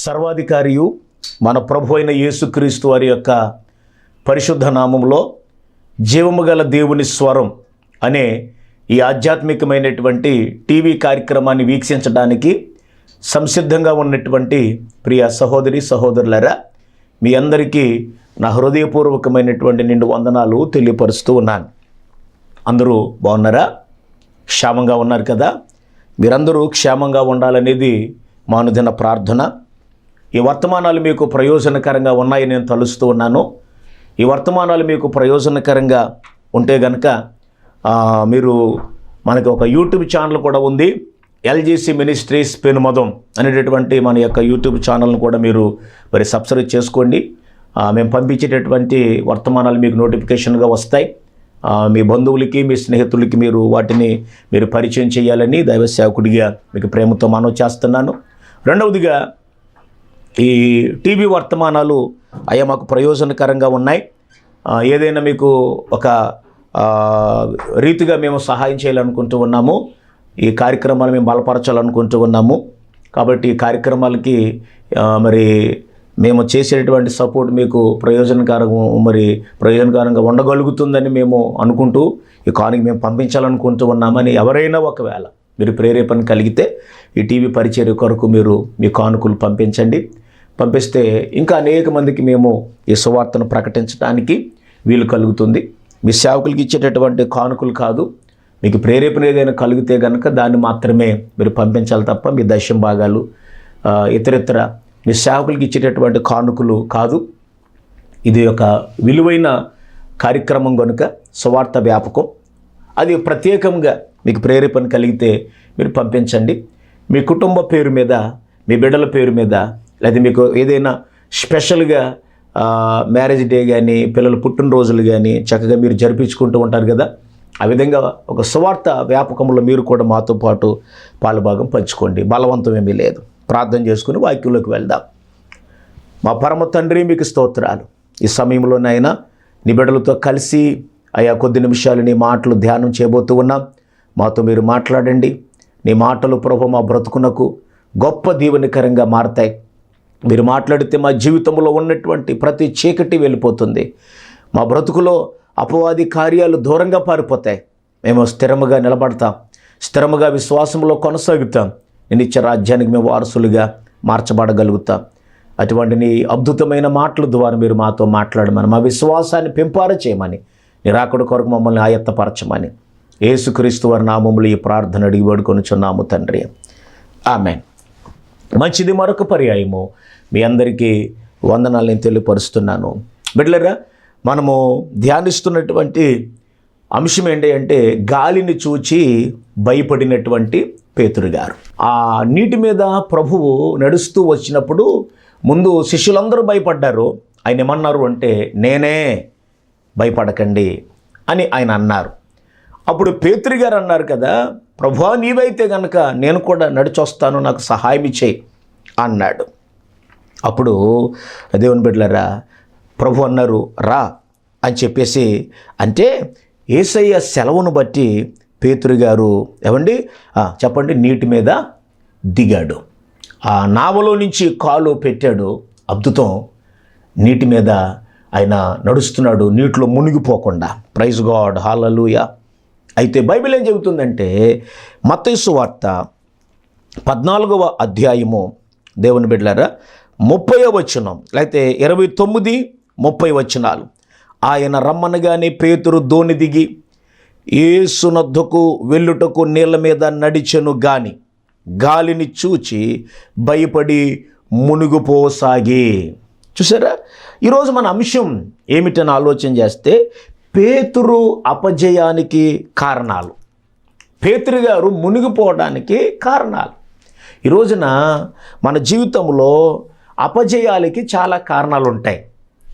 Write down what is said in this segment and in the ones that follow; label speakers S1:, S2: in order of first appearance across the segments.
S1: సర్వాధికారియు మన ప్రభు అయిన యేసుక్రీస్తు వారి యొక్క పరిశుద్ధ నామంలో జీవము గల దేవుని స్వరం అనే ఈ ఆధ్యాత్మికమైనటువంటి టీవీ కార్యక్రమాన్ని వీక్షించడానికి సంసిద్ధంగా ఉన్నటువంటి ప్రియ సహోదరి సహోదరులారా, మీ అందరికీ నా హృదయపూర్వకమైనటువంటి నిండు వందనాలు తెలియపరుస్తూ ఉన్నాను. అందరూ బాగున్నారా? క్షేమంగా ఉన్నారు కదా? మీరందరూ క్షేమంగా ఉండాలనేది మా అనుదిన ప్రార్థన. ఈ వర్తమానాలు మీకు ప్రయోజనకరంగా ఉన్నాయి నేను తలుస్తూ ఉన్నాను. ఈ వర్తమానాలు మీకు ప్రయోజనకరంగా ఉంటే కనుక మీరు మనకి ఒక యూట్యూబ్ ఛానల్ కూడా ఉంది, ఎల్జీసీ మినిస్ట్రీస్ పెనుమదం అనేటటువంటి మన యొక్క యూట్యూబ్ ఛానల్ను కూడా మీరు మరి సబ్స్క్రైబ్ చేసుకోండి. మేము పంపించేటటువంటి వర్తమానాలు మీకు నోటిఫికేషన్గా వస్తాయి. మీ బంధువులకి మీ స్నేహితులకి వాటిని మీరు పరిచయం చేయాలని దైవ సేవకుడిగా మీకు ప్రేమతో మనవి చేస్తున్నాను. రెండవదిగా, ఈ టీవీ వర్తమానాలు అయ్యా మాకు ప్రయోజనకరంగా ఉన్నాయి. ఏదైనా మీకు ఒక రీతిగా మేము సహాయం చేయాలనుకుంటూ ఉన్నాము. ఈ కార్యక్రమాలు మేము బలపరచాలనుకుంటూ ఉన్నాము. కాబట్టి ఈ కార్యక్రమాలకి మరి మేము చేసేటువంటి సపోర్ట్ మీకు ప్రయోజనకరంగా ఉండగలుగుతుందని మేము అనుకుంటూ ఈ కానుక మేము పంపించాలనుకుంటూ ఉన్నామని ఎవరైనా ఒకవేళ మీరు ప్రేరేపణ కలిగితే ఈ టీవీ పరిచర్య కొరకు మీరు మీ కానుకలు పంపిస్తే ఇంకా అనేక మందికి మేము ఈ సువార్తను ప్రకటించడానికి వీలు కలుగుతుంది. మీ సేవకులకి ఇచ్చేటటువంటి కానుకలు కాదు, మీకు ప్రేరేపణ ఏదైనా కలిగితే కనుక దాన్ని మాత్రమే మీరు పంపించాలి తప్ప మీ దశం భాగాలు ఇతరితర మీ సేవకులకి ఇచ్చేటటువంటి కానుకలు కాదు. ఇది ఒక విలువైన కార్యక్రమం కనుక సువార్త వ్యాపకం. అది ప్రత్యేకంగా మీకు ప్రేరేపణ కలిగితే మీరు పంపించండి. మీ కుటుంబ పేరు మీద, మీ బిడ్డల పేరు మీద, లేదా మీకు ఏదైనా స్పెషల్గా మ్యారేజ్ డే కానీ పిల్లల పుట్టినరోజులు కానీ చక్కగా మీరు జరిపించుకుంటూ ఉంటారు కదా, ఆ విధంగా ఒక సువార్త వ్యాపకంలో మీరు కూడా మాతో పాటు పాలుభాగం పంచుకోండి. బలవంతం ఏమీ లేదు. ప్రార్థన చేసుకుని వాక్యంలోకి వెళ్దాం. మా పరమ తండ్రి, మీకు స్తోత్రాలు. ఈ సమయంలోనైనా నీ బిడ్డలతో కలిసి అయా కొద్ది నిమిషాలు నీ మాటలు ధ్యానం చేయబోతూ ఉన్నాం. మాతో మీరు మాట్లాడండి. నీ మాటలు ప్రభు మా బ్రతుకునకు గొప్ప దీవెనకరంగా మారతాయి. మీరు మాట్లాడితే మా జీవితంలో ఉన్నటువంటి ప్రతి చీకటి వెళ్ళిపోతుంది. మా బ్రతుకులో అపవాది కార్యాలు దూరంగా పారిపోతాయి. మేము స్థిరముగా నిలబడతాం, స్థిరముగా విశ్వాసంలో కొనసాగుతాం. నేను ఇచ్చే రాజ్యానికి మేము వారసులుగా మార్చబడగలుగుతాం. అటువంటి నీ అద్భుతమైన మాటల ద్వారా మీరు మాతో మాట్లాడమని, మా విశ్వాసాన్ని పెంపార చేయమని, నీ రాకడ కొరకు మమ్మల్ని ఆయత్తపరచమని యేసుక్రీస్తు వారి నామములో ఈ ప్రార్థన అడిగి వేడుకొనుచున్నాము తండ్రి, ఆమేన్. మంచిది. మరొక పర్యాయము మీ అందరికీ వందనాలు నేను తెలియపరుస్తున్నాను. బిడ్డలారా, మనము ధ్యానిస్తున్నటువంటి అంశం ఏంటి అంటే గాలిని చూచి భయపడినటువంటి పేతురు గారు. ఆ నీటి మీద ప్రభువు నడుస్తూ వచ్చినప్పుడు ముందు శిష్యులందరూ భయపడ్డారు. ఆయన ఏమన్నారు అంటే, నేనే, భయపడకండి అని ఆయన అన్నారు. అప్పుడు పేతురు గారు అన్నారు కదా, ప్రభువా నీవైతే కనుక నేను కూడా నడిచొస్తాను, నాకు సహాయం చేయి అన్నాడు. అప్పుడు దేవుని బిడ్డలారా, ప్రభు అన్నారు రా అని చెప్పేసి, అంటే యేసయ్య సెలవును బట్టి పేతురు గారు చెప్పండి నీటి మీద దిగాడు. ఆ నావలో నుంచి కాలు పెట్టాడు. అద్భుతం, నీటి మీద ఆయన నడుస్తున్నాడు, నీటిలో మునిగిపోకుండా. ప్రైజ్ గాడ్, హల్లెలూయా. అయితే బైబిల్ ఏం చెబుతుందంటే, మత్తయి సువార్త 14వ అధ్యాయము దేవుని బిడ్డలారా 30వ వచనం, లేకపోతే 29, 30 వచనాలు. ఆయన రమ్మనగానే పేతురు దోణి దిగి యేసునొద్దకు వెళ్ళుటకు నీళ్ళ మీద నడిచెను గాని గాలిని చూచి భయపడి మునిగిపోసాగి. చూసారా, ఈరోజు మన అంశం ఏమిటని ఆలోచన చేస్తే పేతురు అపజయానికి కారణాలు, పేతురు గారు మునిగిపోవడానికి కారణాలు. ఈ రోజున మన జీవితంలో అపజయాలకి చాలా కారణాలు ఉంటాయి,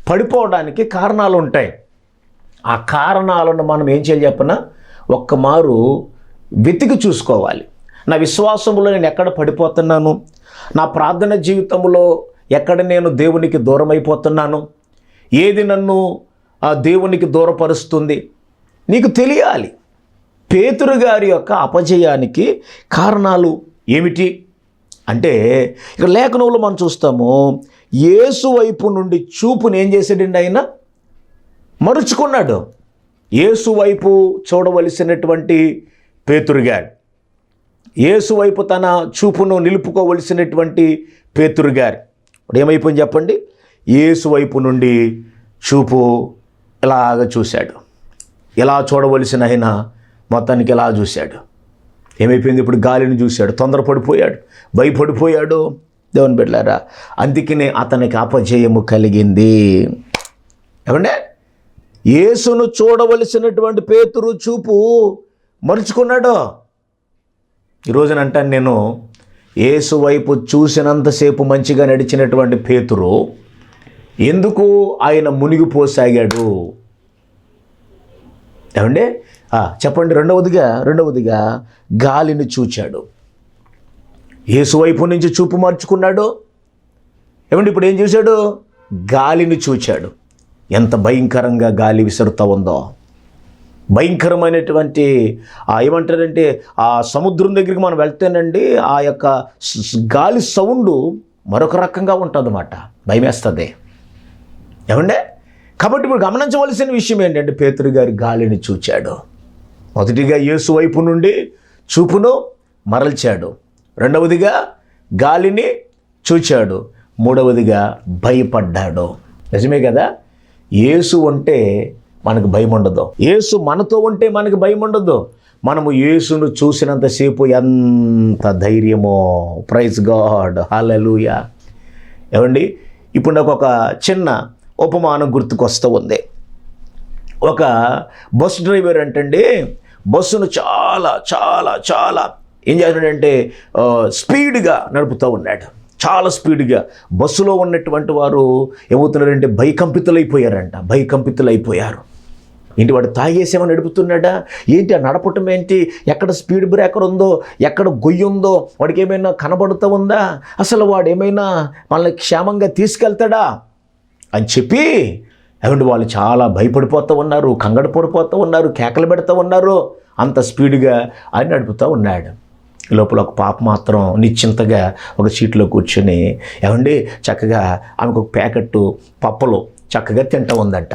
S1: పడిపోవడానికి కారణాలు ఉంటాయి. ఆ కారణాలను మనం ఏం చేయాలి చెప్పనా, ఒక్కమారు వెతికి చూసుకోవాలి. నా విశ్వాసంలో నేను ఎక్కడ పడిపోతున్నాను, నా ప్రార్థన జీవితంలో ఎక్కడ నేను దేవునికి దూరం అయిపోతున్నాను, ఏది నన్ను దేవునికి దూరపరుస్తుంది, నీకు తెలియాలి. పేతురు గారి యొక్క అపజయానికి కారణాలు ఏమిటి అంటే ఇక్కడ లేఖనంలో మనం చూస్తాము, యేసు వైపు నుండి చూపుని ఏం చేశాడండి ఆయన? మరుచుకున్నాడు. యేసు వైపు చూడవలసినటువంటి పేతురుగాడు, యేసు వైపు తన చూపును నిలుపుకోవలసినటువంటి పేతురుగారు ఇప్పుడు ఏమైపోయింది చెప్పండి? యేసు వైపు నుండి చూపు ఇలాగ చూశాడు. ఎలా చూడవలసిన ఆయన మొత్తానికి ఎలా చూశాడు. ఏమైపోయింది? ఇప్పుడు గాలిని చూశాడు, తొందరపడిపోయాడు, భయపడిపోయాడు. దేవుని బిడ్డలారా, అందుకనే అతనికి అపజయము కలిగింది. ఏమంటే యేసును చూడవలసినటువంటి పేతురు చూపు మరుచుకున్నాడు. ఈరోజున అంటాను నేను, యేసు వైపు చూసినంతసేపు మంచిగా నడిచినటువంటి పేతురు ఎందుకు ఆయన మునిగిపోసాగాడు? ఏమంటే చెప్పండి. రెండవదిగా గాలిని చూచాడు. యేసు వైపు నుంచి చూపు మార్చుకున్నాడు. ఏమంటే ఇప్పుడు ఏం చూశాడు? గాలిని చూచాడు. ఎంత భయంకరంగా గాలి విసురుతూ ఉందో, భయంకరమైనటువంటి ఏమంటారంటే ఆ సముద్రం దగ్గరికి మనం వెళ్తేనండి ఆ యొక్క గాలి సౌండ్ మరొక రకంగా ఉంటుందన్నమాట, భయమేస్తుంది. ఏమండే కాబట్టి ఇప్పుడు గమనించవలసిన విషయం ఏంటంటే పేతురు గారి గాలిని చూచాడు. మొదటిగా యేసు వైపు నుండి చూపును మరల్చాడు, రెండవదిగా గాలిని చూచాడు, మూడవదిగా భయపడ్డాడు. నిజమే కదా? యేసు ఉంటే మనకు భయం ఉండదు. యేసు మనతో ఉంటే మనకు భయం ఉండదు. మనము యేసును చూసినంతసేపు ఎంత ధైర్యమో. ప్రైజ్ గాడ్, హల్లెలూయా. ఏమండి ఇప్పుడు నాకు ఒక చిన్న ఉపమానం గుర్తుకొస్తూ ఉంది. ఒక బస్ డ్రైవర్ అంటండి బస్సును చాలా చాలా చాలా ఏం చేస్తున్నాడంటే స్పీడ్గా నడుపుతూ ఉన్నాడు. చాలా స్పీడ్గా బస్సులో ఉన్నటువంటి వారు ఏమవుతున్నారంటే భయకంపితులైపోయారు. ఏంటి వాడు తాగేసేమని నడుపుతున్నాడా ఏంటి? ఆ నడపటం ఏంటి? ఎక్కడ స్పీడ్ బ్రేకర్ ఉందో, ఎక్కడ గొయ్యి ఉందో వాడికి ఏమైనా కనబడుతూ ఉందా? అసలు వాడు ఏమైనా మనల్ని క్షేమంగా తీసుకెళ్తాడా అని చెప్పి ఏమంటే వాళ్ళు చాలా భయపడిపోతూ ఉన్నారు, కంగారు పడిపోతూ ఉన్నారు, కేకలు పెడుతూ ఉన్నారు. అంత స్పీడ్గా ఆయన నడుపుతూ ఉన్నాడు. లోపల ఒక పాప మాత్రం నిశ్చింతగా ఒక సీట్లో కూర్చొని ఏమండి చక్కగా ఆమెకు ఒక ప్యాకెట్ పప్పలు చక్కగా తింటూ ఉందంట.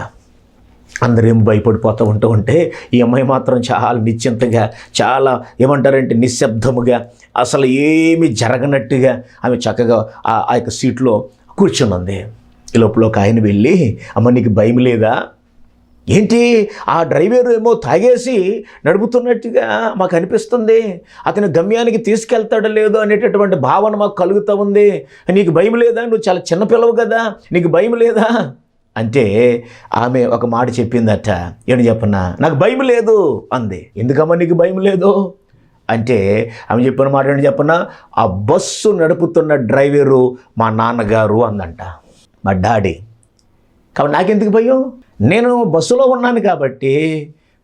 S1: అందరేమో భయపడిపోతూ ఉంటే ఈ అమ్మాయి మాత్రం చాలా నిశ్చింతగా, చాలా ఏమంటారంటే నిశ్శబ్దముగా, అసలు ఏమీ జరగనట్టుగా ఆమె చక్కగా ఆ యొక్క సీట్లో కూర్చొని ఉంది. ఈ లోపల ఒక ఆయన వెళ్ళి, అమ్మ నీకు భయం లేదా? ఏంటి ఆ డ్రైవర్ ఏమో తాగేసి నడుపుతున్నట్టుగా మాకు అనిపిస్తుంది, అతని గమ్యానికి తీసుకెళ్తాడో లేదో అనేటటువంటి భావన మాకు కలుగుతూ ఉంది. నీకు భయం లేదా? నువ్వు చాలా చిన్నపిల్లవు కదా, నీకు భయం లేదా అంటే ఆమె ఒక మాట చెప్పిందట. ఏంటి చెప్పన్నా? నాకు భయం లేదు అంది. ఎందుకమ్మా నీకు భయం లేదు అంటే ఆమె చెప్పిన మాట ఏంటి చెప్పన్నా? ఆ బస్సు నడుపుతున్న డ్రైవరు మా నాన్నగారు అందంట, మా డాడీ. కాబట్టి నాకెందుకు భయం? నేను బస్సులో ఉన్నాను కాబట్టి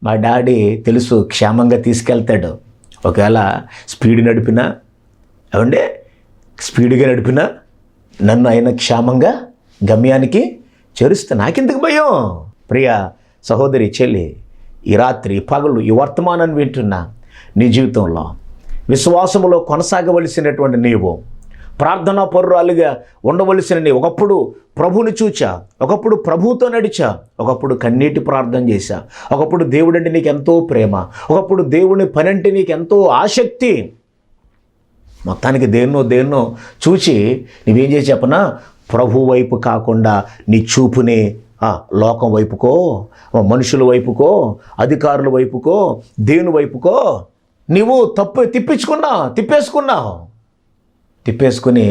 S1: మా డాడీ తెలుసు క్షేమంగా తీసుకెళ్తాడు. ఒకవేళ స్పీడ్గా నడిపినా నన్ను ఆయన క్షేమంగా గమ్యానికి చేరుస్తే నాకెందుకు భయం? ప్రియ సహోదరి చెల్లి, ఈ రాత్రి పగలు ఈ వర్తమానాన్ని వింటున్నా నీ జీవితంలో విశ్వాసములో కొనసాగవలసినటువంటి నీవు, ప్రార్థనా పరురాలుగా ఉండవలసిన నీ, ఒకప్పుడు ప్రభువుని చూచా, ఒకప్పుడు ప్రభువుతో నడిచా, ఒకప్పుడు కన్నీటి ప్రార్థన చేశా, ఒకప్పుడు దేవుడంటే నీకు ఎంతో ప్రేమ, ఒకప్పుడు దేవుని పని అంటే నీకు ఎంతో ఆసక్తి. మొత్తానికి దేన్నో చూచి నువ్వేం చేసి చెప్పనా? ప్రభు వైపు కాకుండా నీ చూపుని లోకం వైపుకో, మనుషుల వైపుకో, అధికారుల వైపుకో, దేవుని వైపుకో నీవు తిప్పేసుకుని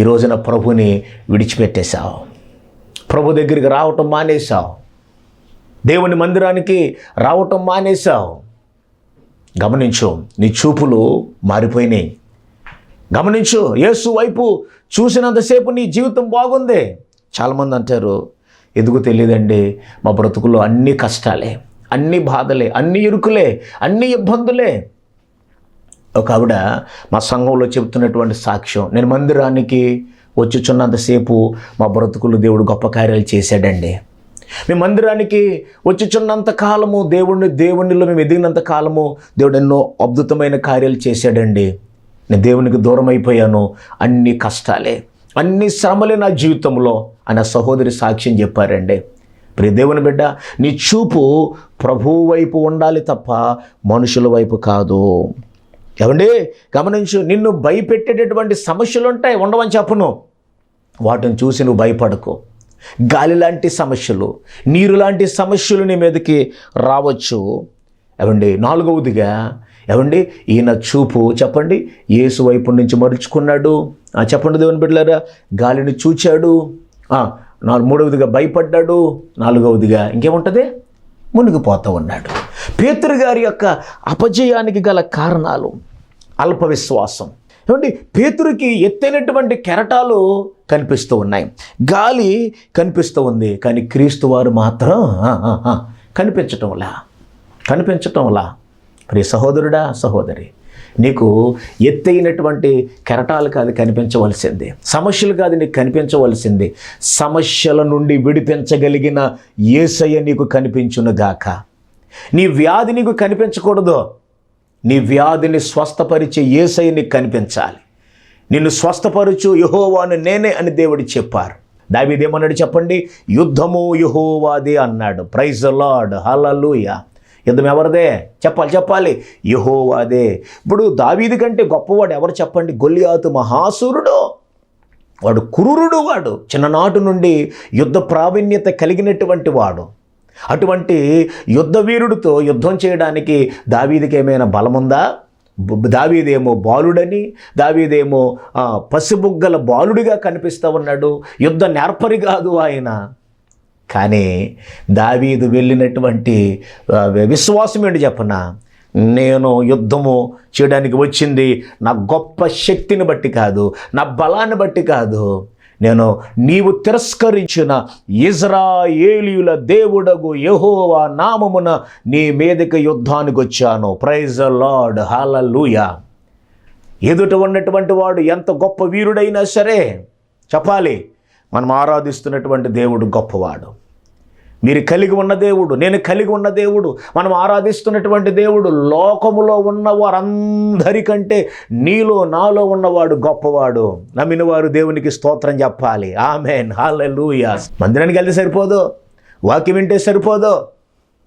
S1: ఈ రోజున ప్రభుని విడిచిపెట్టేశావు. ప్రభు దగ్గరికి రావటం మానేశావు. దేవుని మందిరానికి రావటం మానేశావు. గమనించు, నీ చూపులు మారిపోయినాయి. గమనించు, యేసు వైపు చూసినంతసేపు నీ జీవితం బాగుంది. చాలామంది అంటారు, ఎందుకు తెలియదండి, మా బ్రతుకుల్లో అన్ని కష్టాలే, అన్ని బాధలే, అన్ని ఇరుకులే, అన్ని ఇబ్బందులే. ఒక ఆవిడ మా సంఘంలో చెబుతున్నటువంటి సాక్ష్యం, నేను మందిరానికి వచ్చుచున్నంతసేపు మా బ్రతుకులు దేవుడు గొప్ప కార్యాలు చేశాడండి. మేము మందిరానికి వచ్చుచున్నంత కాలము దేవునిలో మేము ఎదిగినంత కాలము దేవుడు ఎన్నో అద్భుతమైన కార్యాలు చేశాడండి. నేను దేవునికి దూరం అయిపోయాను, అన్ని కష్టాలే, అన్ని శ్రమలే నా జీవితంలో అన్న సహోదరి సాక్ష్యం చెప్పారండి. ప్రియ దేవుని బిడ్డ, నీ చూపు ప్రభువు వైపు ఉండాలి తప్ప మనుషుల వైపు కాదు. ఏమండి గమనించు, నిన్ను భయపెట్టేటటువంటి సమస్యలు ఉంటాయి, ఉండవని చెప్పను. వాటిని చూసి నువ్వు భయపడకు. గాలి లాంటి సమస్యలు, నీరు లాంటి సమస్యలు నీ మీదకి రావచ్చు. ఏమండి నాలుగవదిగా, ఏమండి ఈయన చూపు చెప్పండి యేసు వైపు నుంచి మరుచుకున్నాడు. చెప్పండి దేవుని బిడ్డలారా, గాలిని చూచాడు. మూడవదిగా భయపడ్డాడు. నాలుగవదిగా ఇంకేముంటుంది, మునిగిపోతూ ఉన్నాడు. పేతురు గారి యొక్క అపజయానికి గల కారణాలు అల్ప విశ్వాసం. ఏమండి పేతురుకి ఎత్తైనటువంటి కెరటాలు కనిపిస్తూ ఉన్నాయి, గాలి కనిపిస్తూ ఉంది, కానీ క్రీస్తు వారు మాత్రం కనిపించటంలా. ప్రియ సహోదరుడా, సహోదరి, నీకు ఎత్తైనటువంటి కెరటాలు కాదు కనిపించవలసింది, సమస్యలు కాదు నీకు కనిపించవలసింది, సమస్యల నుండి విడిపించగలిగిన యేసయ్య నీకు కనిపించునుగాక. నీ వ్యాధి నీకు కనిపించకూడదు, నీ వ్యాధిని స్వస్థపరిచే యేసయ్య నీకు కనిపించాలి. నిన్ను స్వస్థపరచు యెహోవాను నేనే అని దేవుడు చెప్పారు. దావీదు ఏమన్నాడు చెప్పండి, యుద్ధము యెహోవాదే అన్నాడు. ప్రైజ్ ది లార్డ్, హల్లెలూయా. యుద్ధం ఎవరిదే? చెప్పాలి, యెహోవాదే. ఇప్పుడు దావీదు కంటే గొప్పవాడు ఎవరు చెప్పండి? గొల్లియాతు మహాసూరుడు, వాడు క్రూరుడు, వాడు చిన్ననాటి నుండి యుద్ధ ప్రావీణ్యత కలిగినటువంటి వాడు. అటువంటి యుద్ధ వీరుడితో యుద్ధం చేయడానికి దావీదుకి ఏమైనా బలముందా? దావీదేమో బాలుడని, దావీదేమో పసిబుగ్గల బాలుడిగా కనిపిస్తూ ఉన్నాడు, యుద్ధ నేర్పరి కాదు ఆయన. కానీ దావీదు వెళ్ళినటువంటి విశ్వాసం ఏంటి చెప్పనా? నేను యుద్ధము చేయడానికి వచ్చింది నా గొప్ప శక్తిని బట్టి కాదు, నా బలాన్ని బట్టి కాదు, నేను నీవు తిరస్కరించిన ఇజ్రాయేలీయుల దేవుడగు యెహోవా నామమున నీ మీదకి యుద్ధానికి వచ్చాను. ప్రైజ్ ది లార్డ్, హల్లెలూయా. ఎదుట ఉన్నటువంటి వాడు ఎంత గొప్ప వీరుడైనా సరే చెప్పాలి, మనం ఆరాధిస్తున్నటువంటి దేవుడు గొప్పవాడు. మీరు కలిగి ఉన్న దేవుడు, నేను కలిగి ఉన్న దేవుడు, మనం ఆరాధిస్తున్నటువంటి దేవుడు లోకములో ఉన్న వారందరికంటే నీలో నాలో ఉన్నవాడు గొప్పవాడు. నమ్మిన వారు దేవునికి స్తోత్రం చెప్పాలి. ఆమేన్, హల్లెలూయా. మందిరానికి వెళ్తే సరిపోదు, వాక్యం వింటే సరిపోదు,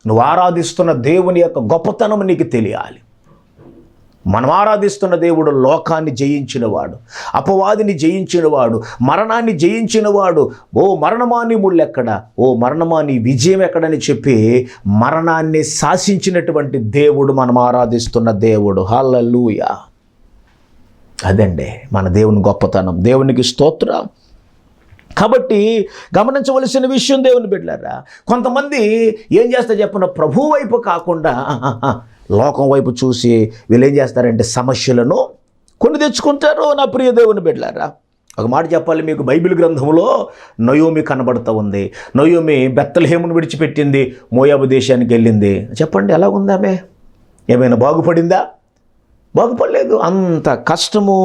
S1: నువ్వు ఆరాధిస్తున్న దేవుని యొక్క గొప్పతనం నీకు తెలియాలి. మనం ఆరాధిస్తున్న దేవుడు లోకాన్ని జయించినవాడు, అపవాదిని జయించినవాడు, మరణాన్ని జయించినవాడు. ఓ మరణమా నీ ముళ్ళెక్కడ, ఓ మరణమా నీ విజయం ఎక్కడని చెప్పి మరణాన్ని శాసించినటువంటి దేవుడు మనం ఆరాధిస్తున్న దేవుడు. హల్లెలూయా. అదండి మన దేవుని గొప్పతనం. దేవునికి స్తోత్రం. కాబట్టి గమనించవలసిన విషయం దేవుని బిడ్డలారా, కొంతమంది ఏం చేస్తారు చెప్పిన, ప్రభు వైపు కాకుండా లోకం వైపు చూసి వీళ్ళు ఏం చేస్తారంటే సమస్యలను కొని తెచ్చుకుంటారు. నా ప్రియ దేవుని బిడ్డలారా, ఒక మాట చెప్పాలి మీకు, బైబిల్ గ్రంథంలో నయోమి కనబడుతూ ఉంది. నయోమి బెత్లెహేమును విడిచిపెట్టింది, మోయాబు దేశానికి వెళ్ళింది. చెప్పండి ఎలా ఉందామె? ఏమైనా బాగుపడిందా? బాగుపడలేదు. అంత కష్టము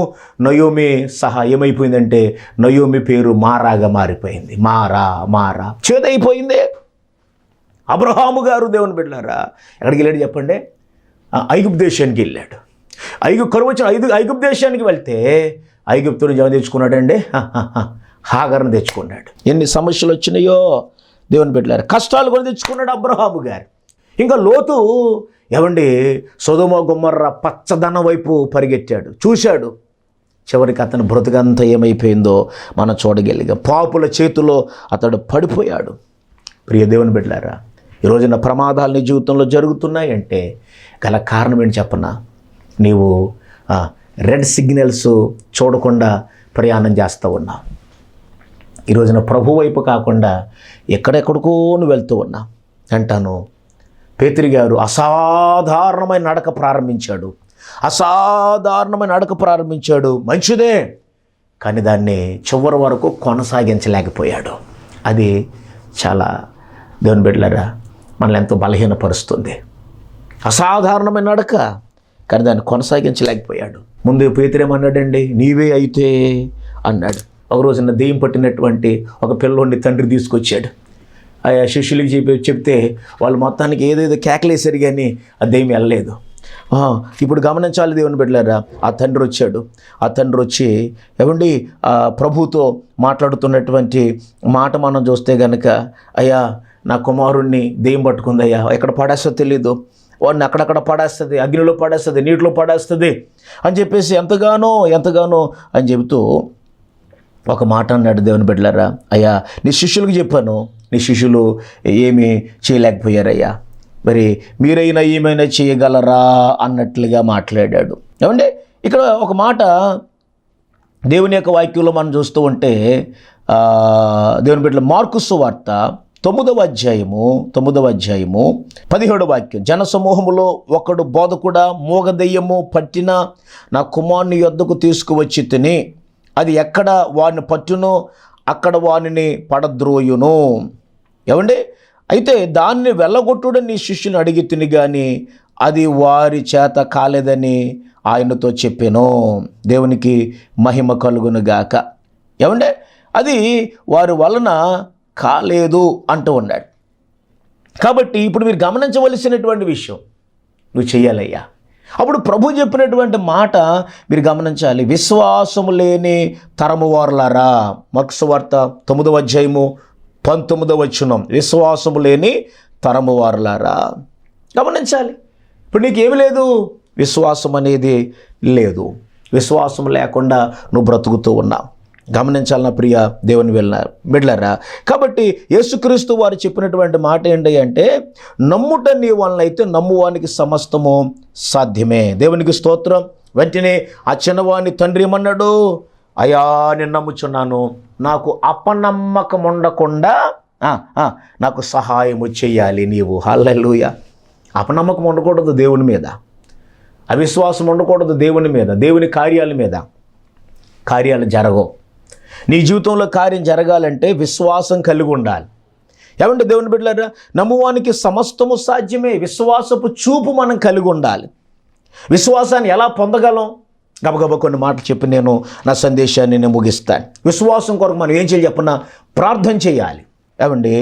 S1: నయోమి సహా ఏమైపోయిందంటే నయోమి పేరు మారాగా మారిపోయింది. మారా చేదైపోయింది. అబ్రహాము గారు దేవుని బిడ్డలారా ఎక్కడికి వెళ్ళాడు చెప్పండి? ఐగుప్తు దేశానికి వెళ్ళాడు. కరువు వచ్చిన ఐగుప్తు దేశానికి వెళ్తే ఐగుప్తుని జమ తెచ్చుకున్నాడండి, హాగర్ని తెచ్చుకున్నాడు. ఎన్ని సమస్యలు వచ్చినాయో దేవుని బిడ్డలారా, కష్టాలు కూడా తెచ్చుకున్నాడు అబ్రహాము గారు. ఇంకా లోతు ఏమండి సొదొమ గొమొర్రా పచ్చదనం వైపు పరిగెత్తాడు, చూశాడు. చివరికి అతని బ్రతుకంతా ఏమైపోయిందో మనం చూడగలిగాం. పాపుల చేతిలో అతడు పడిపోయాడు. ప్రియ దేవుని బిడ్డలారా, ఈ రోజున ప్రమాదాలు నీ జీవితంలో జరుగుతున్నాయంటే గల కారణం ఏంటి చెప్పనా? నీవు రెడ్ సిగ్నల్స్ చూడకుండా ప్రయాణం చేస్తూ ఉన్నావు. ఈ రోజున ప్రభు వైపు కాకుండా ఎక్కడెక్కడికో నువ్వు వెళ్తూ ఉన్నా అంటాను. పేతురు గారు అసాధారణమైన నడక ప్రారంభించాడు. మంచిదే, కానీ దాన్ని చివరి వరకు కొనసాగించలేకపోయాడు. అది చాలా దేవుని బిడ్డలారా మనల్ని ఎంతో బలహీనపరుస్తుంది. అసాధారణమైన నడక, కానీ దాన్ని కొనసాగించలేకపోయాడు. ముందు పేతురు ఏమన్నాడండి? నీవే అయితే అన్నాడు. ఒక రోజున దెయ్యం పట్టినటువంటి ఒక పిల్లోడిని తండ్రి తీసుకొచ్చాడు. ఆ శిష్యులకి చెప్తే వాళ్ళు మొత్తానికి ఏదేదో కేకలేసారు, కానీ ఆ దెయ్యం వెళ్ళలేదు. ఇప్పుడు గమనించాలి దేవుని బిడ్డలారా, ఆ తండ్రి వచ్చాడు. ఆ తండ్రి వచ్చి ఏమండి ప్రభుతో మాట్లాడుతున్నటువంటి మాట మనం చూస్తే కనుక, అయ్యా నా కుమారుణ్ణి దెయ్యం పట్టుకుందయ్యా, ఎక్కడ పడేస్తో తెలీదు, వాడిని అక్కడక్కడ పడేస్తుంది, అగ్నిలో పడేస్తుంది, నీటిలో పడేస్తుంది అని చెప్పేసి ఎంతగానో అని చెబుతూ ఒక మాట అన్నాడు దేవుని బిడ్డలారా. అయ్యా నీ శిష్యులకు చెప్పాను, నీ శిష్యులు ఏమీ చేయలేకపోయారయ్యా, మరి మీరైనా ఏమైనా చేయగలరా అన్నట్లుగా మాట్లాడాడు. ఏమంటే ఇక్కడ ఒక మాట దేవుని యొక్క వాక్యంలో మనం చూస్తూ ఉంటే, దేవుని బిడ్డల మార్కు సువార్త 9వ అధ్యాయము 17వ వాక్యం, జనసమూహములో ఒకడు బోధకుడా, మూగదెయ్యము పట్టిన నా కుమారుని యొద్దకు తీసుకువచ్చి తిని, అది ఎక్కడ వాడిని పట్టునో అక్కడ వానిని పడద్రోయును. ఏమండి అయితే దాన్ని వెళ్ళగొట్టుడని నీ శిష్యుని అడిగి తిని కానీ అది వారి చేత కాలేదని ఆయనతో చెప్పాను. దేవునికి మహిమ కలుగును గాక. ఏమంటే అది వారి వలన కాలేదు అంటూ ఉన్నాడు. కాబట్టి ఇప్పుడు మీరు గమనించవలసినటువంటి విషయం, నువ్వు చెయ్యాలయ్యా. అప్పుడు ప్రభు చెప్పినటువంటి మాట మీరు గమనించాలి. విశ్వాసము లేని తరము వారులారా, మార్కు సువార్త 9వ అధ్యాయము 19వ వచనం, విశ్వాసము లేని తరము వారులారా. గమనించాలి, ఇప్పుడు నీకేమి లేదు, విశ్వాసం అనేది లేదు. విశ్వాసం లేకుండా నువ్వు బ్రతుకుతూ ఉన్నావు. గమనించాలి నా ప్రియ దేవుని బిడ్డలారా. కాబట్టి యేసుక్రీస్తు వారు చెప్పినటువంటి మాట ఏంటి అంటే, నమ్ముట నీ వలన అయితే నమ్మువానికి సమస్తము సాధ్యమే. దేవునికి స్తోత్రం. వెంటనే ఆ చిన్నవాని తండ్రి ఏమన్నాడు, అయ్యా నేను నమ్ముచున్నాను, నాకు అపనమ్మకం ఉండకుండా నాకు సహాయము చెయ్యాలి నీవు. హల్లెలూయా. అపనమ్మకం ఉండకూడదు దేవుని మీద, అవిశ్వాసం ఉండకూడదు దేవుని మీద, దేవుని కార్యాల మీద. కార్యాలు జరగవు. నీ జీవితంలో కార్యం జరగాలంటే విశ్వాసం కలిగి ఉండాలి. ఏమంటే దేవుని బిడ్డలారా, నమ్మువానికి సమస్తము సాధ్యమే. విశ్వాసపు చూపు మనం కలిగి ఉండాలి. విశ్వాసాన్ని ఎలా పొందగలం? గబగబా కొన్ని మాటలు చెప్పి నేను నా సందేశాన్ని నేను ముగిస్తాను. విశ్వాసం కొరకు మనం ఏం చేయాలి చెప్పన్నా? ప్రార్థన చేయాలి. ఏమండి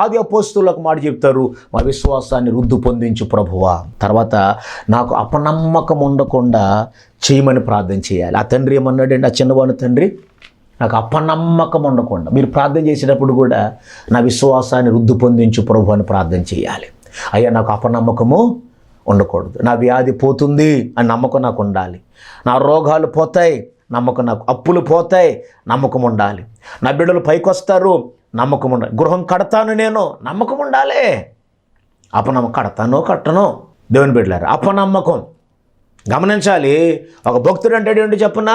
S1: ఆది అపోస్తులకు మాట చెప్తారు, మా విశ్వాసాన్ని వృద్ధి పొందించు ప్రభువా. తర్వాత నాకు అపనమ్మకం ఉండకుండా చేయమని ప్రార్థన చేయాలి. ఆ తండ్రి ఏమన్నాడండి, ఆ చిన్నవాని తండ్రి, నాకు అపనమ్మకం ఉండకుండా, మీరు ప్రార్థన చేసేటప్పుడు కూడా నా విశ్వాసాన్ని వృద్ధి పొందించు ప్రభు అని ప్రార్థన చేయాలి. అయ్యా నాకు అపనమ్మకము ఉండకూడదు, నా వ్యాధి పోతుంది అని నమ్మకం నాకు ఉండాలి, నా రోగాలు పోతాయి నమ్మకం, నాకు అప్పులు పోతాయి నమ్మకం ఉండాలి, నా బిడ్డలు పైకి వస్తారు నమ్మకం ఉండాలి, గృహం కడతాను నేను నమ్మకం ఉండాలి. అపనమ్మకం కట్టను దేవుని బిడ్డలారా, అపనమ్మకం. గమనించాలి. ఒక భక్తుడు అంటాడు ఏంటి చెప్పనా,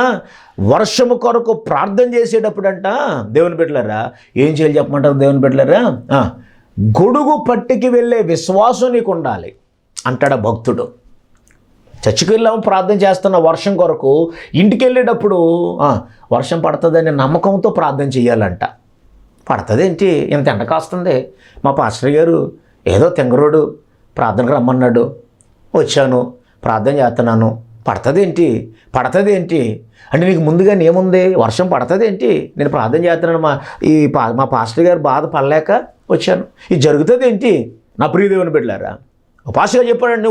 S1: వర్షము కొరకు ప్రార్థన చేసేటప్పుడంట దేవుని బిడ్డలారా ఏం చేయాలి చెప్పమంటారు దేవుని బిడ్డలారా, గొడుగు పట్టికి వెళ్ళే విశ్వాసం నీకు ఉండాలి అంటాడు భక్తుడు. చర్చికి వెళ్ళాము ప్రార్థన చేస్తున్న వర్షం కొరకు, ఇంటికి వెళ్ళేటప్పుడు వర్షం పడుతుందని నమ్మకంతో ప్రార్థన చేయాలంట. పడుతుందేంటి, ఇంత ఎండ కాస్తుంది, మా పాస్టర్ గారు ఏదో తెంగరోడు ప్రార్థనకు రమ్మన్నాడు, వచ్చాను ప్రార్థన చేస్తున్నాను, పడుతుందేంటి అంటే నీకు ముందుగానే ఏముంది, వర్షం పడుతుందేంటి, నేను ప్రార్థన చేస్తున్నాను, మా పాస్టర్ గారు బాధ పడలేక వచ్చాను, ఇది జరుగుతుందేంటి? నా ప్రియ దేవుని బిడ్డలారా, పాస్టర్ చెప్పాడండి,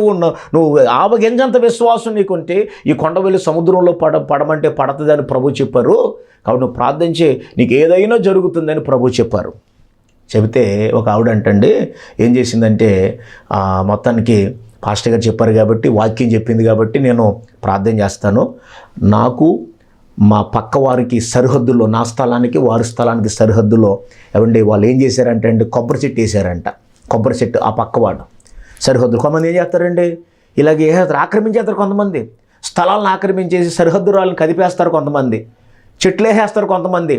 S1: నువ్వు ఆవగింజంత విశ్వాసం నీకుంటే ఈ కొండ వెళ్ళి సముద్రంలో పడమంటే పడుతుందని ప్రభు చెప్పారు. కాబట్టి నువ్వు ప్రార్థన చేయి, నీకు ఏదైనా జరుగుతుందని ప్రభు చెప్పారు. చెబితే ఒక ఆవిడ అంటండి ఏం చేసిందంటే, మొత్తానికి పాస్టర్ గారు చెప్పారు కాబట్టి, వాక్యం చెప్పింది కాబట్టి నేను ప్రార్థన చేస్తాను, నాకు మా పక్క వారికి సరిహద్దులో, నా స్థలానికి వారి స్థలానికి సరిహద్దులో ఏమండి వాళ్ళు ఏం చేశారంటే అండి, కొబ్బరి చెట్టు వేసారంట. కొబ్బరి చెట్టు ఆ పక్కవాడు సరిహద్దులు. కొంతమంది ఏం చేస్తారండి, ఇలాగే ఆక్రమించేస్తారు, కొంతమంది స్థలాలను ఆక్రమించేసి సరిహద్దురాలను కదిపేస్తారు, కొంతమంది చెట్లు వేసేస్తారు, కొంతమంది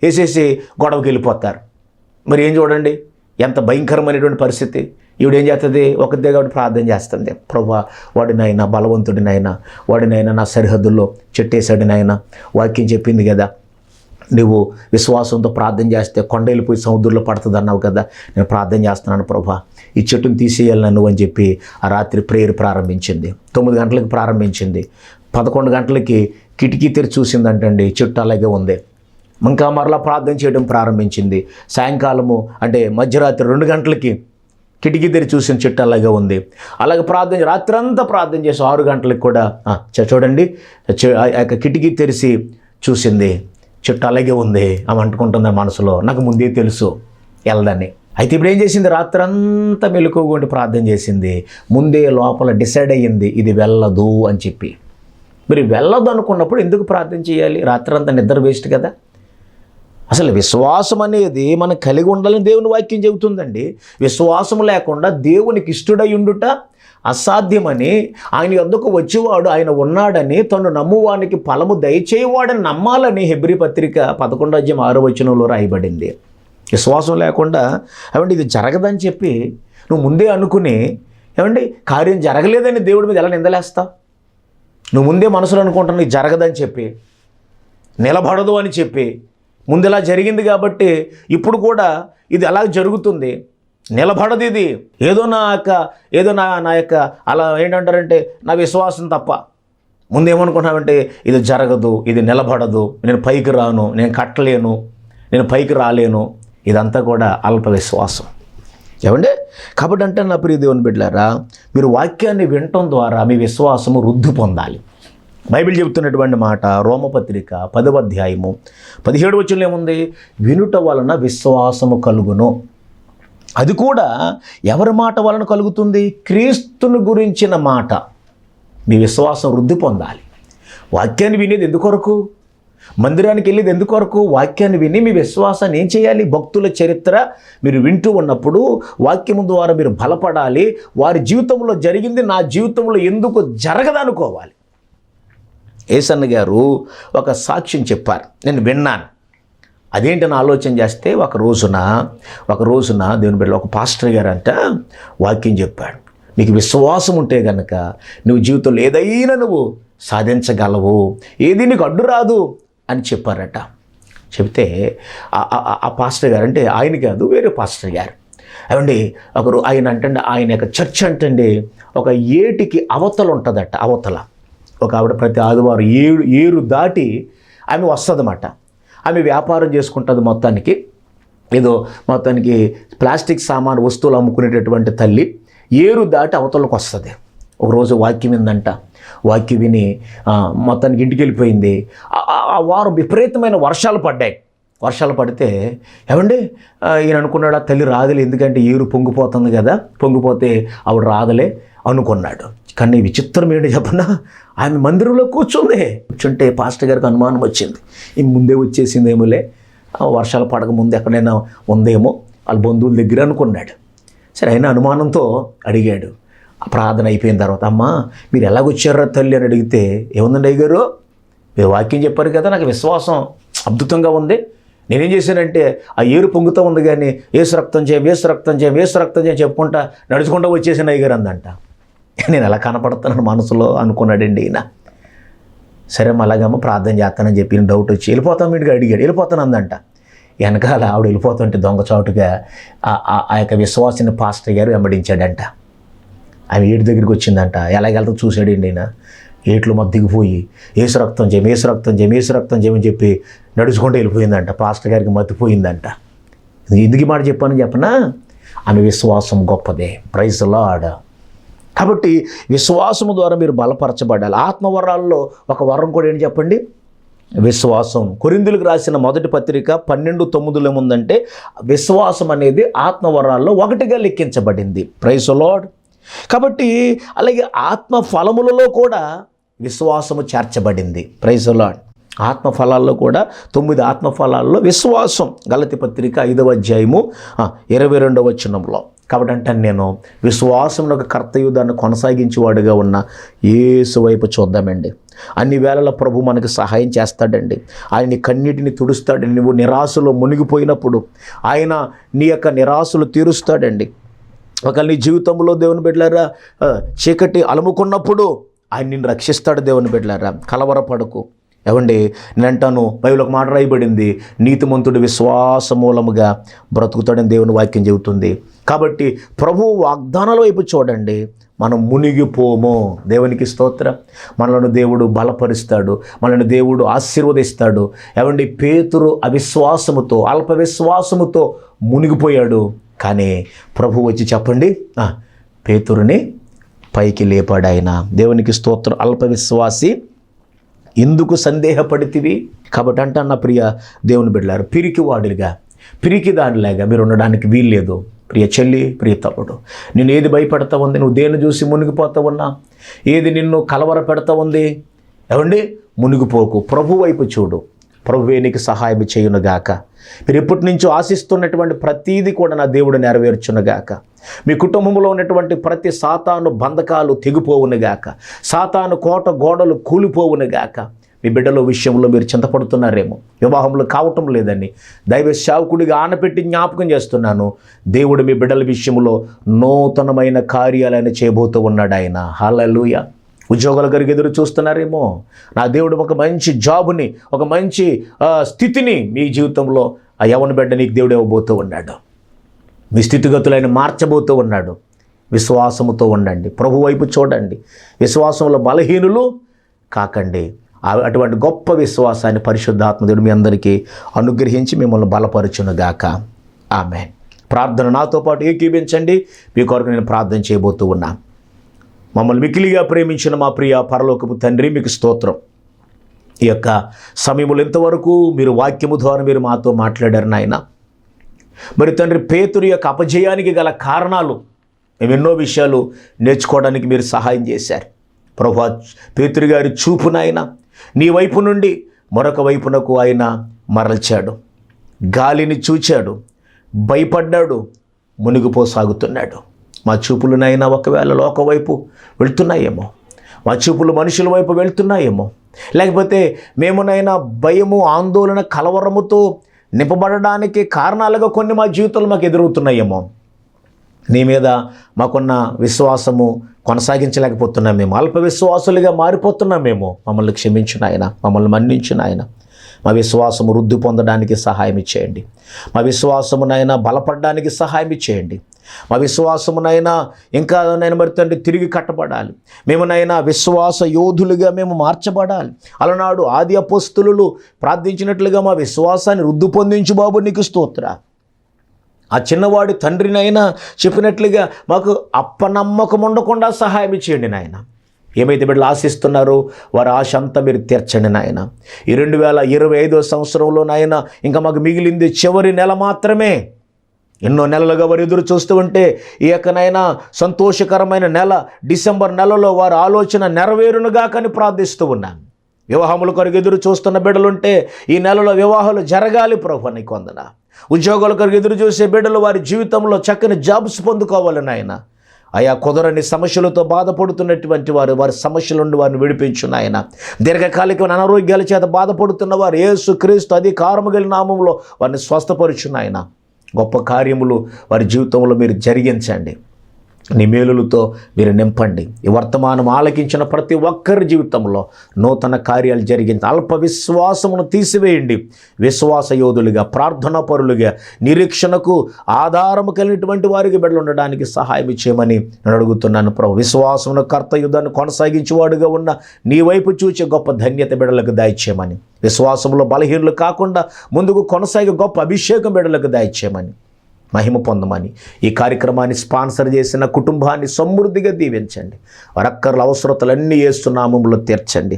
S1: వేసేసి గొడవకి వెళ్ళిపోతారు. మరి ఏం చూడండి ఎంత భయంకరమైనటువంటి పరిస్థితి. ఈవిడేం చేస్తుంది, ఒకదే కాబట్టి ప్రార్థన చేస్తుంది, ప్రభువా వాడినైనా బలవంతుడినైనా వాడినైనా నా సరిహద్దుల్లో చెట్టేశాడినైనా, వాక్యం చెప్పింది కదా, నువ్వు విశ్వాసంతో ప్రార్థన చేస్తే కొండ వెళ్ళిపోయి సముద్రంలో పడుతుంది అన్నావు కదా, నేను ప్రార్థన చేస్తున్నాను ప్రభువా, ఈ చెట్టును తీసేయాలి నన్ను అని చెప్పి ఆ రాత్రి ప్రేయర్ ప్రారంభించింది. 9 గంటలకు ప్రారంభించింది. 11 గంటలకి కిటికీ తెరిచి చూసిందంటండి, చెట్టు అలాగే ఉంది. ఇంకా మరలా ప్రార్థన చేయడం ప్రారంభించింది. సాయంకాలము అంటే మధ్యరాత్రి 2 గంటలకి కిటికీ తెరిచి చూసిన చెట్టు అలాగే ఉంది. అలాగే రాత్రంతా ప్రార్థన చేసి 6 గంటలకు కూడా చూడండి ఆ యొక్క కిటికీ తెరిచి చూసింది, చెట్టు అలాగే ఉంది. ఆమె అంటుకుంటుంది మనసులో, నాకు ముందే తెలుసు వెళ్ళదని. అయితే ఇప్పుడు ఏం చేసింది, రాత్రంతా మెలకువగా ప్రార్థన చేసింది. ముందే లోపల డిసైడ్ అయ్యింది ఇది వెళ్ళదు అని చెప్పి. మరి వెళ్ళదు అనుకున్నప్పుడు ఎందుకు ప్రార్థన చేయాలి? రాత్రంతా నిద్ర వేస్ట్ కదా. అసలు విశ్వాసం అనేది మనం కలిగి ఉండాలని దేవుని వాక్యం చెబుతుందండి. విశ్వాసం లేకుండా దేవునికి ఇష్టడై ఉండుట అసాధ్యమని, ఆయన యొద్దకు వచ్చేవాడు ఆయన ఉన్నాడని, తను నమ్మువానికి ఫలము దయచేయవాడని నమ్మాలని హెబ్రీ పత్రిక 11:6 రాయబడింది. విశ్వాసం లేకుండా ఇది జరగదని చెప్పి నువ్వు ముందే అనుకుని కార్యం జరగలేదని దేవుడి మీద ఎలా నిందలేస్తావు? నువ్వు ముందే మనసులో అనుకుంటున్నావు ఇది జరగదని చెప్పి, నిలబడదు అని చెప్పి, ముందు ఇలా జరిగింది కాబట్టి ఇప్పుడు కూడా ఇది ఎలా జరుగుతుంది, నిలబడదు, ఇది ఏదో నా యొక్క అలా ఏంటంటారంటే నా విశ్వాసం తప్ప. ముందేమనుకున్నామంటే ఇది జరగదు, ఇది నిలబడదు, నేను పైకి రాను, నేను కట్టలేను, నేను పైకి రాలేను. ఇదంతా కూడా అల్ప విశ్వాసం. కాబట్టి అంటే నా ప్రియ దేవుని బిడ్డలారా, మీరు వాక్యాన్ని వినటం ద్వారా మీ విశ్వాసము వృద్ధి పొందాలి. బైబిల్ చెబుతున్నటువంటి మాట రోమపత్రిక 10:17 ఏముంది, వినుట వలన విశ్వాసము కలుగును. అది కూడా ఎవరి మాట వలన కలుగుతుంది? క్రీస్తుని గురించిన మాట. మీ విశ్వాసం వృద్ధి పొందాలి. వాక్యాన్ని వినేది ఎందుకొరకు? మందిరానికి వెళ్ళేది ఎందుకొరకు? వాక్యాన్ని విని మీ విశ్వాసాన్ని ఏం చేయాలి? భక్తుల చరిత్ర మీరు వింటూ ఉన్నప్పుడు వాక్యము ద్వారా మీరు బలపడాలి. వారి జీవితంలో జరిగింది నా జీవితంలో ఎందుకు జరగదనుకోవాలి. యేసన్న గారు ఒక సాక్ష్యం చెప్పారు, నేను విన్నాను. అదేంటని ఆలోచన చేస్తే ఒక రోజున దేవుని బిడ్డలో ఒక పాస్టర్ గారు అంట వాక్యం చెప్పాడు. నీకు విశ్వాసం ఉంటే కనుక నువ్వు జీవితంలో ఏదైనా నువ్వు సాధించగలవు, ఏది నీకు అడ్డు రాదు అని చెప్పారట. చెప్తే ఆ పాస్టర్ గారు, అంటే ఆయన కాదు వేరే పాస్టర్ గారు, ఒకరు ఆయన యొక్క చర్చ్ అంటే ఒక ఏటికి అవతల ఉంటుందట. అవతల ఒక ఆవిడ ప్రతి ఆదివారం ఏరు దాటి ఆమె వస్తుందన్నమాట. ఆమె వ్యాపారం చేసుకుంటుంది. మొత్తానికి ప్లాస్టిక్ సామాను వస్తువులు అమ్ముకునేటటువంటి తల్లి ఏరు దాటి అవతలకు వస్తుంది. ఒకరోజు వాక్యం విందంట. వాక్యం విని మొత్తానికి ఇంటికి వెళ్ళిపోయింది. ఆ వారం విపరీతమైన వర్షాలు పడ్డాయి. వర్షాలు పడితే ఈయన అనుకున్నాడు, ఆ తల్లి రాదులే, ఎందుకంటే ఏరు పొంగిపోతుంది కదా, పొంగిపోతే ఆవిడ రాదులే అనుకున్నాడు. కానీ విచిత్రం ఏంటి చెప్పనా, ఆమె మందిరంలో కూర్చుంటే పాస్టర్ గారికి అనుమానం వచ్చింది. ఈ ముందే వచ్చేసిందేమోలే, వర్షాలు పడక ముందు ఎక్కడైనా ఉందేమో వాళ్ళ బంధువుల దగ్గర అనుకున్నాడు. సరే, అయినా అనుమానంతో అడిగాడు. ప్రార్థన అయిపోయిన తర్వాత, అమ్మా మీరు ఎలాగొచ్చారా తల్లి అని అడిగితే, ఏముందండి అయ్యగారు, మీరు వాక్యం చెప్పారు కదా, నాకు విశ్వాసం అద్భుతంగా ఉంది, నేనేం చేశానంటే ఆ ఏరు పొంగుతూ ఉంది కానీ ఏసు రక్తం చేయం చెప్పుకుంటా నడుచుకుంటూ వచ్చేసాను అయ్యగారు అందంట. నేను ఎలా కనపడుతున్నాను మనసులో అనుకున్నాడండి ఈయన. సరే అలాగమ్మ ప్రార్థన చేస్తానని చెప్పి డౌట్ వచ్చి వెళ్ళిపోతాం ఇంటికి అడిగాడు. వెళ్ళిపోతాను అందంట. వెనకాల ఆవిడ వెళ్ళిపోతుంటే దొంగచాటుగా ఆ యొక్క విశ్వాసిని పాస్టర్ గారు వెంబడించాడంట. ఆమె ఏటి దగ్గరికి వచ్చిందంట. ఎలాగెళ్తా చూశాడండి ఈయన. ఏట్లు మొత్తం దిగిపోయి ఏసు రక్తం చేయమని చెప్పి నడుచుకుంటూ వెళ్ళిపోయిందంట. పాస్టర్ గారికి మతిపోయిందంట. ఎందుకు మాట చెప్పనా, ఆమె విశ్వాసం గొప్పదే. Praise the Lord. కాబట్టి విశ్వాసము ద్వారా మీరు బలపరచబడాలి. ఆత్మవరాల్లో ఒక వరం కూడా ఏంటి చెప్పండి, విశ్వాసం. కొరింథీయులకు రాసిన మొదటి పత్రిక 12:9 ఏముందంటే, విశ్వాసం అనేది ఆత్మవరాల్లో ఒకటిగా లెక్కించబడింది. Praise the Lord. కాబట్టి అలాగే ఆత్మ ఫలములలో కూడా విశ్వాసము చేర్చబడింది. Praise the Lord. ఆత్మఫలాల్లో కూడా 9 ఆత్మఫలాల్లో విశ్వాసం. గలతీ పత్రిక 5:22 కాబట్టి అంటాను నేను, విశ్వాసమునకు కర్తయు దాన్ని కొనసాగించేవాడుగా ఉన్న యేసు వైపు చూద్దామండి. అన్ని వేళల ప్రభు మనకు సహాయం చేస్తాడండి. ఆయన నీ కన్నీటిని తుడుస్తాడండి. నువ్వు నిరాశలో మునిగిపోయినప్పుడు ఆయన నీ యొక్క నిరాశలు తీరుస్తాడండి. ఒకవేళ నీ జీవితంలో దేవుని బిడ్డలారా చీకటి అలుముకున్నప్పుడు ఆయన నిన్ను రక్షిస్తాడు. దేవుని బిడ్డలారా కలవరపడకు. నేనంటాను, బైబిల్ ఒక మాట రాయబడింది, నీతిమంతుడు విశ్వాస మూలముగా బ్రతుకుతాడని దేవుని వాక్యం చెబుతుంది. కాబట్టి ప్రభువు వాగ్దానాల వైపు చూడండి, మనం మునిగిపోము. దేవునికి స్తోత్రం. మనలను దేవుడు బలపరుస్తాడు, మనల్ని దేవుడు ఆశీర్వదిస్తాడు. పేతురు అవిశ్వాసముతో అల్ప విశ్వాసముతో మునిగిపోయాడు. కానీ ప్రభు వచ్చి చెప్పండి, పేతురుని పైకి లేపాడు ఆయన. దేవునికి స్తోత్రం. అల్ప విశ్వాసి ఎందుకు సందేహపడితివి? కాబట్టి అంటన్న ప్రియ దేవుని బిడ్డలారు, పిరికి దానిలాగా మీరు ఉండడానికి వీల్లేదు. ప్రియ చెల్లి, ప్రియ తమ్ముడు, నేను ఏది భయపెడతా ఉంది? నువ్వు దేన్ని చూసి మునిగిపోతా ఉన్నా? ఏది నిన్ను కలవర పెడతా ఉంది? ఏమండి, మునిగిపోకు. ప్రభు వైపు చూడు. ప్రభువే నీకు సహాయం చేయునుగాక. మీరు ఎప్పటి నుంచో ఆశిస్తున్నటువంటి ప్రతీది కూడా నా దేవుడు నెరవేర్చునుగాక. మీ కుటుంబంలో ఉన్నటువంటి ప్రతి సాతాను బంధకాలు తెగిపోవునుగాక. సాతాను కోట గోడలు కూలిపోవునుగాక. మీ బిడ్డల విషయంలో మీరు చింతపడుతున్నారేమో, వివాహంలో కావటం లేదని దైవ సేవకుడిగా ఆనపెట్టి జ్ఞాపకం చేస్తున్నాను. దేవుడు మీ బిడ్డల విషయంలో నూతనమైన కార్యాలను చేయబోతూ ఉన్నాడు ఆయన. హల్లెలూయా. ఉద్యోగాల గారికి ఎదురు చూస్తున్నారేమో, నా దేవుడు ఒక మంచి జాబుని, ఒక మంచి స్థితిని మీ జీవితంలో ఆ యవన బిడ్డ నీకు దేవుడు ఇవ్వబోతూ ఉన్నాడు. మీ స్థితిగతులు ఆయన మార్చబోతూ ఉన్నాడు. విశ్వాసముతో ఉండండి, ప్రభు వైపు చూడండి. విశ్వాసంలో బలహీనులు కాకండి. అటువంటి గొప్ప విశ్వాసాన్ని పరిశుద్ధాత్మ దేవుడు మీ అందరికీ అనుగ్రహించి మిమ్మల్ని బలపరచునుగాక. ఆమేన్. ప్రార్థన నాతో పాటు ఏకీభించండి. మీ కొరకు నేను ప్రార్థన చేయబోతూ ఉన్నాను. మమ్మల్ని మిక్కిలిగా ప్రేమించిన మా ప్రియ పరలోకపు తండ్రి, మీకు స్తోత్రం. ఈ యొక్క సమయములు ఇంతవరకు మీరు వాక్యము ద్వారా మీరు మాతో మాట్లాడారు నాయన. మరి తండ్రి, పేతురు యొక్క అపజయానికి గల కారణాలు మేము ఎన్నో విషయాలు నేర్చుకోవడానికి మీరు సహాయం చేశారు. ప్రభువా, పేతురు గారి చూపునైనా నీ వైపు నుండి మరొక వైపునకు ఆయన మరల్చాడు. గాలిని చూచాడు, భయపడ్డాడు, మునిగిపోసాగుతున్నాడు. మా చూపులనైనా ఒకవేళ లోక వైపు వెళ్తున్నాయేమో, మా చూపులు మనుషుల వైపు వెళ్తున్నాయేమో, లేకపోతే మేమునైనా భయము, ఆందోళన, కలవరముతో నింపబడడానికి కారణాలుగా కొన్ని మా జీవితంలో మాకు ఎదురవుతున్నాయేమో. నీ మీద మాకున్న విశ్వాసము కొనసాగించలేకపోతున్నామేమో, అల్ప విశ్వాసులుగా మారిపోతున్నామేమో. మమ్మల్ని క్షమించిన ఆయన, మమ్మల్ని మన్నించిన ఆయన, మా విశ్వాసము వృద్ధి పొందడానికి సహాయం ఇచ్చేయండి. మా విశ్వాసమునైనా బలపడడానికి సహాయం ఇచ్చేయండి. మా విశ్వాసమునైనా ఇంకా నేను మరి తండ్రి తిరిగి కట్టబడాలి. మేమునైనా విశ్వాస యోధులుగా మేము మార్చబడాలి. అలనాడు ఆది అపోస్తలులు ప్రార్థించినట్లుగా మా విశ్వాసాన్ని వృద్ధి పొందించు బాబు, నీకు స్తోత్ర. ఆ చిన్నవాడి తండ్రినైనా చెప్పినట్లుగా మాకు అప్పనమ్మకం ఉండకుండా సహాయం చేయండి నాయన. ఏమైతే బిడ్డలు ఆశిస్తున్నారో వారి ఆశ అంతా మీరు తీర్చండి నాయన. ఈ 2025వ సంవత్సరంలో నాయన ఇంకా మాకు మిగిలింది చివరి నెల మాత్రమే. ఎన్నో నెలలుగా వారు ఎదురు చూస్తూ ఉంటే ఈ యొక్కనైనా సంతోషకరమైన నెల డిసెంబర్ నెలలో వారి ఆలోచన నెరవేరునుగా కానీ ప్రార్థిస్తూ ఉన్నాను. వివాహముల కొరకు ఎదురు చూస్తున్న బిడ్డలుంటే ఈ నెలలో వివాహాలు జరగాలి ప్రభు, నీకు వందన. ఉద్యోగాల కొరకు ఎదురు చూసే బిడ్డలు వారి జీవితంలో చక్కని జాబ్స్ పొందుకోవాలి నాయన. ఆయా కుదరని సమస్యలతో బాధపడుతున్నటువంటి వారి సమస్యల నుండి వారిని విడిపించు నాయన. దీర్ఘకాలికమైన అనారోగ్యాల చేత బాధపడుతున్న వారు యేసుక్రీస్తు అధికారము కలిగిన నామములో వారిని స్వస్థపరచు నాయన. గొప్ప కార్యములు వారి జీవితంలో మీరు జరిగించండి. నీ మేలులతో మీరు నింపండి. ఈ వర్తమానం ఆలకించిన ప్రతి ఒక్కరి జీవితంలో నూతన కార్యాలు జరిగించి అల్ప విశ్వాసమును తీసివేయండి. విశ్వాస యోధులుగా, ప్రార్థనా పరులుగా, నిరీక్షణకు ఆధారము కలిగినటువంటి వారికి బిడ్డలు ఉండడానికి సహాయం చేయమని నేను అడుగుతున్నాను ప్రభు. విశ్వాసమును కర్తయుద్ధాన్ని కొనసాగించేవాడుగా ఉన్న నీ వైపు చూచే గొప్ప ధన్యత బిడ్డలకు దయచేయమని, విశ్వాసంలో బలహీనులు కాకుండా ముందుకు కొనసాగే గొప్ప అభిషేకం బిడ్డలకు దయచేయమని, మహిమ పొందమని, ఈ కార్యక్రమాన్ని స్పాన్సర్ చేసిన కుటుంబాన్ని సమృద్ధిగా దీవించండి. వారక్కర్ల అవసరతలన్నీ యేసు నామములో తీర్చండి.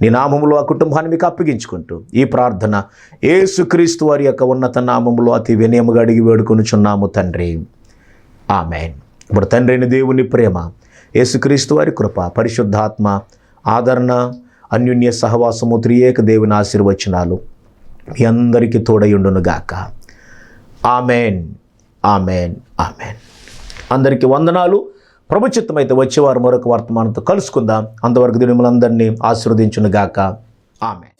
S1: నీ నామములో ఆ కుటుంబాన్ని మీకు అప్పగించుకుంటూ ఈ ప్రార్థన యేసుక్రీస్తు వారి యొక్క ఉన్నత నామములో అతి వినయముగా అడిగి వేడుకొనుచున్నాము తండ్రి. ఆమేన్. ఇప్పుడు తండ్రి అయిన దేవుని ప్రేమ, యేసుక్రీస్తు వారి కృప, పరిశుద్ధాత్మ ఆదరణ, అన్యోన్య సహవాసము, త్రియేక దేవుని ఆశీర్వచనాలు మీ అందరికీ తోడయుండునుగాక. ఆమేన్, ఆమేన్, ఆమేన్. అందరికీ వందనాలు. ప్రభు చిత్తమైతే వచ్చేవారు మరొక వర్తమానంతో కలుసుకుందాం. అంతవరకు మిమ్మల్ని అందరినీ ఆశీర్వదించునుగాక. ఆమేన్.